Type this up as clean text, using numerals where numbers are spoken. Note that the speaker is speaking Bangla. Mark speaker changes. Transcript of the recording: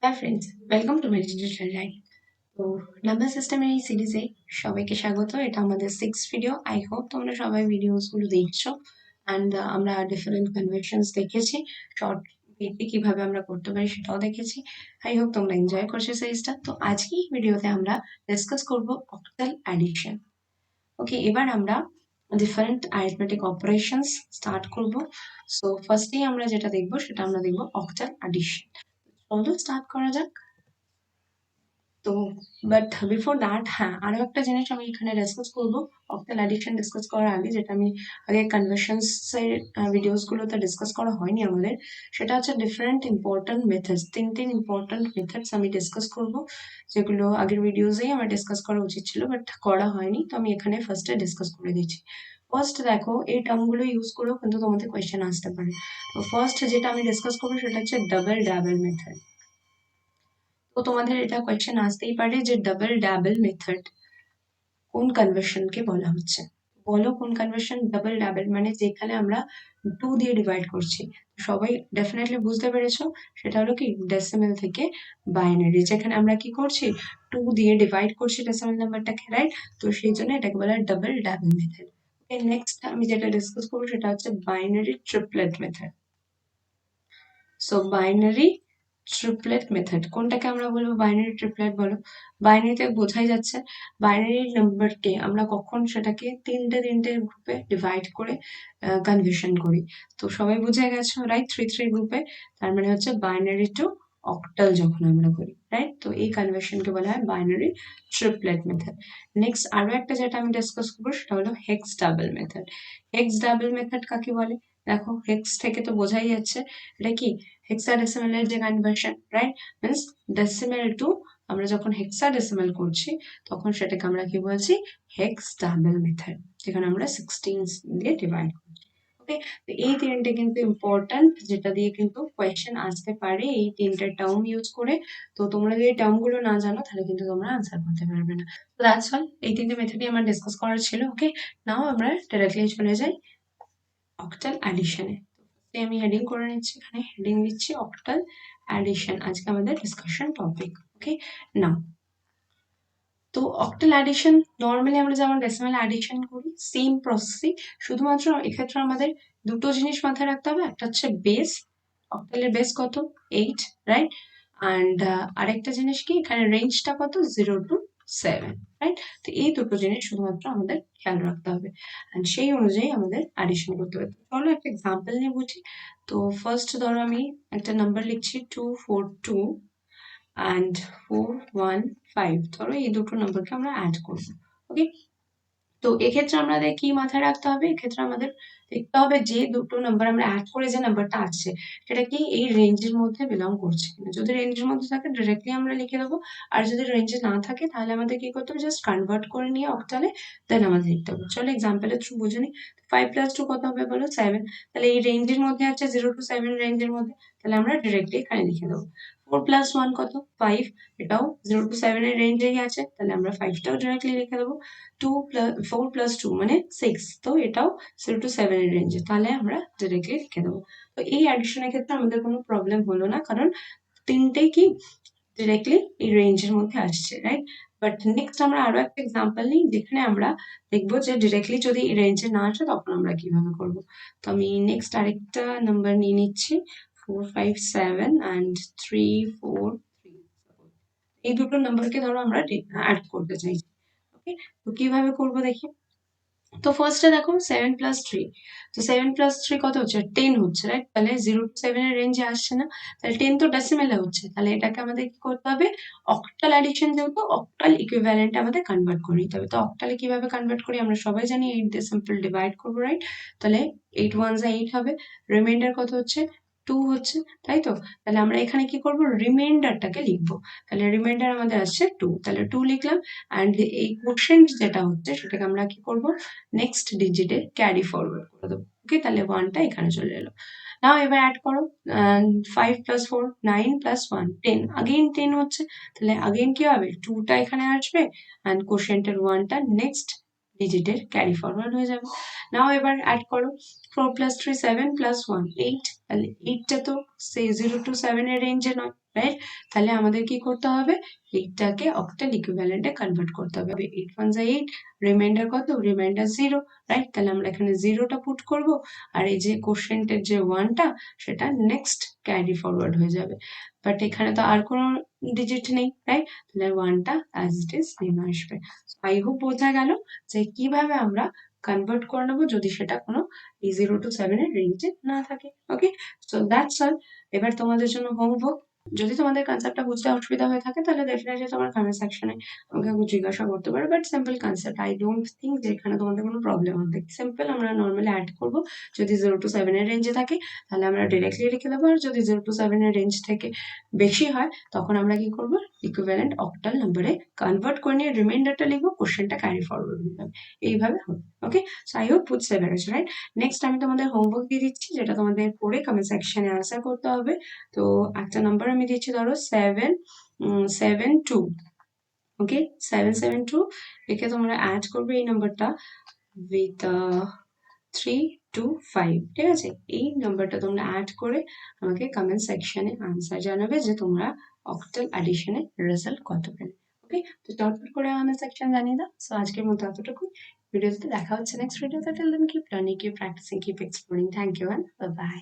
Speaker 1: Hi friends, welcome to my digital life. তো নাম্বার সিস্টেমের এই সিরিজে সবাইকে স্বাগত। এটা আমাদের 6th ভিডিও। আই হোপ তোমরা সবাই ভিডিওসগুলো দেখছো অ্যান্ড আমরা ডিফারেন্ট কনভার্সনস দেখেছি, শর্ট ভিত্তি কিভাবে আমরা করতে পারি সেটাও দেখেছি। আই হোপ তোমরা এনজয় করছো সিরিজটা। তো আজকে এই ভিডিওতে আমরা ডিসকাস করব অক্টাল অ্যাডিশন। ওকে, এবার আমরা ডিফারেন্ট অ্যারিথমেটিক অপারেশনস স্টার্ট করব। সো ফার্স্টেই আমরা যেটা দেখবো সেটা আমরা দেখবো অক্টাল অ্যাডিশন। চলো স্টার্ট করা যাক। তো বাট বিফোর দ্যাট, হ্যাঁ, আরো একটা জিনিস আমি এখানে ডিসকাস করব অক্টাল অ্যাডিশন ডিসকাস করার আগে, যেটা আমি আগে কনভার্সনস এর ভিডিওস গুলোতে ডিসকাস করা হয়নি আমাদের, সেটা হচ্ছে ডিফারেন্ট ইম্পর্টেন্ট মেথডস। তিনটে ইম্পর্টেন্ট মেথডস আমি ডিসকাস করব, যেগুলো আগের ভিডিওসেই আমার ডিসকাস করা উচিত ছিল বাট করা হয়নি। তো আমি এখানে ফার্স্টে ডিসকাস করে দিচ্ছি। ফার্স্ট দেখো, এই টার্মগুলো ইউজ করেও কিন্তু তোমাদের কোয়েশ্চেন আসতে পারে। তো ফার্স্ট যেটা আমি ডিসকাস করবো সেটা হচ্ছে ডাবল ডাবল মেথড। তো তোমাদের এটা কোয়েশ্চেন আসতেই পারে যে ডাবল ডাবল মেথড কোন কনভার্সনকে বলা হচ্ছে। বলো কোন কনভার্সন ডাবল ডাবল, মানে যেখানে আমরা 2 দিয়ে ডিভাইড করছি। সবাই ডেফিনেটলি বুঝতে পেরেছো, সেটা হলো কি ডেসিমেল থেকে বাইনারি, যেখানে আমরা কি করছি 2 দিয়ে ডিভাইড করছি ডেসিমেল নাম্বারটাকে, রাইট? তো সেই জন্য এটাকে বলা হয় ডাবল ডাবল মেথড। ওকে, নেক্সট আমি যেটা ডিসকাস করবো সেটা হচ্ছে binary triplet method. So binary triplet method কোনটাকে আমরা বলবো বাইনারি ট্রিপলেট? বলো, বাইনারিতে বোঝাই যাচ্ছে বাইনারি নাম্বারকে আমরা কখন সেটাকে তিনটে তিনটে গ্রুপে ডিভাইড করে কনভার্সন করি। তো সবাই বুঝে গেছো, রাইট? থ্রি থ্রি গ্রুপে, তার মানে হচ্ছে বাইনারি টু অক্টাল যখন আমরা করি, রাইট? তো এই কনভার্সনকে বলা হয় বাইনারি ট্রিপলেট মেথড। নেক্সট আরো একটা যেটা আমি ডিসকাস করবো সেটা হলো hex double method. Hex double method কাকে বলে? দেখো, হেক্স থেকে তো বোঝাই যাচ্ছে এটা কি হেক্সাডেসিমেলের যে conversion, right? Means decimal two, আমরা যখন হেক্সাডেসিমেল করছি তখন সেটাকে আমরা কি বলছি হেক্স ডাবল মেথড, যেখানে আমরা 16 দিয়ে ডিভাইড করছি। ওকে, তো এই তিনটে কিন্তু ইম্পর্ট্যান্ট, যেটা দিয়ে কিন্তু কোয়েশ্চেন আসতে পারে এই তিনটে টার্ম ইউজ করে। তো তোমরা যদি টার্ম গুলো না জানো তাহলে কিন্তু তোমরা আনসার করতে পারবে না। তো দ্যাটস অল, এই তিনটে মেথডই আমার ডিসকাস করার ছিল। ওকে, নাও আমরা ডাইরেক্টলি চলে যাই অক্টাল অ্যাডিশনে। আমি হেডিং করে নিচ্ছি, এখানে হেডিং দিচ্ছি অক্টাল অ্যাডিশন, আজকে আমাদের ডিসকাশন টপিক। ওকে, নাও তো অক্টাল অ্যাডিশন নর্মালি আমরা যেমন ডেসিমাল অ্যাডিশন করি সেম প্রসেসই, শুধুমাত্র এক্ষেত্রে আমাদের দুটো জিনিস মাথায় রাখতে হবে। একটা হচ্ছে বেস, অক্টালের বেস কত 8, রাইট? অ্যান্ড আরেকটা জিনিস কি, এখানে রেঞ্জটা কত 0 to 7, রাইট? তো এই দুটো জিনিস শুধুমাত্র আমাদের খেয়াল রাখতে হবে অ্যান্ড সেই অনুযায়ী আমাদের অ্যাডিশন করতে হবে। চলো একটা এক্সাম্পল নিয়ে বুঝি। তো ফার্স্ট ধরো আমি একটা নাম্বার লিখছি 242 অ্যান্ড 415, ধরো এই দুটো নাম্বারকে আমরা অ্যাড করবো। ওকে, তো এক্ষেত্রে আমাদের কি মাথায় রাখতে হবে, এক্ষেত্রে আমাদের দেখতে হবে যে দুটো নাম্বার আমরা অ্যাড করে যে নাম্বারটা আসছে সেটা কি এই রেঞ্জের মধ্যে বিলং করছে কিনা। যদি রেঞ্জের মধ্যে থাকে ডিরেক্টলি আমরা লিখে দেবো, আর যদি রেঞ্জে না থাকে তাহলে আমাদের কি করতে হবে, জাস্ট কনভার্ট করে নিয়ে অক্টালে দেন আমাদের লিখতে হবে। চলো এক্সাম্পলের থ্রু বুঝে নিই। 5 + 2 কত হবে বলো? 7। তাহলে এই রেঞ্জের মধ্যে আছে 0 to 7 রেঞ্জের মধ্যে, তাহলে আমরা ডিরেক্টলি এখানে লিখে দেবো। 4 + 1 কত? 5, এটাও 0 to 7 এর রেঞ্জেই আছে, তাহলে আমরা 5টাও ডিরেক্টলি লিখে দেবো। 4 + 2 মানে 6, তো এটাও 0 to 7 এর রেঞ্জে, তাহলে আমরা ডিরেক্টলি লিখে দেবো। তো এই অ্যাডিশনের ক্ষেত্রে আমাদের কোনো প্রবলেম হলো না, কারণ তিনটেই কি ডিরেক্টলি এই রেঞ্জের মধ্যে আসছে, রাইট? বাট নেক্সট আমরা আরো একটা এক্সাম্পল নিই, যেখানে আমরা দেখবো যে ডিরেক্টলি যদি এই রেঞ্জে না আসে তখন আমরা কিভাবে করব। তো আমি নেক্সট আরেকটা নাম্বার নিয়ে নিচ্ছি 457 অ্যান্ড 343। এই দুটো নাম্বারকে ধরো আমরা অ্যাড করতে চাইছি। ওকে, তো কিভাবে করবো দেখি। তো ফার্স্টে দেখো 7 + 3, তো 7 + 3 কত হচ্ছে 10 হচ্ছে, রাইট? তাহলে 0 to 7 এর রেঞ্জে আসছে না, তাহলে 10 তো ডেসিমেলে হচ্ছে, তাহলে এটাকে আমাদের কি করতে হবে, অক্টাল অ্যাডিশন যেহেতু অক্টাল ইকুইভ্যালেন্টে আমাদের কনভার্ট করে নিতে হবে। তো অক্টালে কিভাবে কনভার্ট করি আমরা সবাই জানি, 8 দিয়ে সিম্পল ডিভাইড করবো, রাইট? তাহলে 8 ones are 8 হবে, রিমাইন্ডার কত হচ্ছে 2 হচ্ছে, তাই তো? তাহলে আমরা এখানে কি করবো, রিমাইন্ডারটাকে লিখবো। তাহলে রিমাইন্ডার আমাদের আসছে 2, তাহলে 2 লিখলাম। অ্যান্ড এই কোশ্চেন যেটা হচ্ছে সেটাকে আমরা কি করবো, নেক্সট ডিজিটে ক্যারি ফরওয়ার্ড করে দেবো। ওকে, তাহলে 1টা এখানে চলে এলো। নাও এবার অ্যাড করো 5 + 4 9 + 1 10, আগেইন 10 হচ্ছে, তাহলে আগেইন কি হবে 2টা এখানে আসবে অ্যান্ড কোশ্চেন্টের 1টা নেক্সট ডিজিটের ক্যারি ফরওয়ার্ড হয়ে যাবে। নাও এবার অ্যাড করো 4 প্লাস 3 7 প্লাস 1 8, তাহলে 8টা তো সেই 0 to 7 এর রেঞ্জে নয়, রাইট? তাহলে আমাদের কি করতে হবে, 8টাকে অক্টাল ইকুইভ্যালেন্টে কনভার্ট করতে হবে। 8 1 যা 8, রিমাইন্ডার কত, রিমাইন্ডার 0, রাইট? তাহলে আমরা এখানে 0টা পুট করব, আর এই যে কোশ্চেন্টের যে 1টা সেটা নেক্সট ক্যারি ফরওয়ার্ড হয়ে যাবে। বাট এখানে তো আর কোনো ডিজিট নেই, রাইট? তাহলে 1টা অ্যাজ ইট ইজ নেমে আসবে। আই হোপ বোঝা গেল যে কিভাবে আমরা কনভার্ট করে নেবো যদি সেটা কোনো 0 to 7 এর রেঞ্জে না থাকে। ওকে, সো দ্যাটস অল। এবার তোমাদের জন্য হোমওয়ার্ক। যদি তোমাদের কনসেপ্টটা বুঝতে অসুবিধা হয়ে থাকে তাহলে ডেফিনেটলি তোমার কমেন্ট সেকশনে আমাকে জিজ্ঞাসা করতে পারো। But simple concept, I don't think যে এখানে তোমাদের কোনো প্রবলেম হবে। সিম্পল আমরা নর্মালি অ্যাড করবো। যদি 0 to 7 এর রেঞ্জে থাকে তাহলে আমরা ডিরেক্টলি লিখে দেবো, আর যদি 0 to 7 এর রেঞ্জ থেকে বেশি হয় তখন আমরা কি করবো, ইকুইভ্যালেন্ট অক্টাল নাম্বারে কনভার্ট করে নিয়ে রিমাইন্ডারটা লিখবো, কোশ্চেনটা ক্যারি ফরওয়ার্ড হয়ে যাবে। এইভাবে হবে। ওকে, সো আই হোপ বুঝতে পেরেছো, রাইট? নেক্সট আমি তোমাদের হোমওয়ার্ক দিয়ে দিচ্ছি, যেটা তোমাদের পড়ে কমেন্ট সেকশনে আনসার করতে হবে। তো একটা নাম্বার আমি দিচ্ছি, ধরো 772। ওকে, 772 একে তোমরা অ্যাড করবে এই নাম্বারটা উইথ 325, ঠিক আছে? এই নাম্বারটা তোমরা অ্যাড করে আমাকে কমেন্ট সেকশনে আনসার জানাবে যে তোমরা অক্টাল অ্যাডিশনের রেজাল্ট কত পেলে। ওকে, তো চটপট করে কমেন্ট সেকশন জানিয়ে দাও। সো আজকের মতো এতটুকুই। ভিডিওতে দেখা হচ্ছে নেক্সট ভিডিওতে। Till then keep learning, keep practising, keep exploring. Thank you and bye by.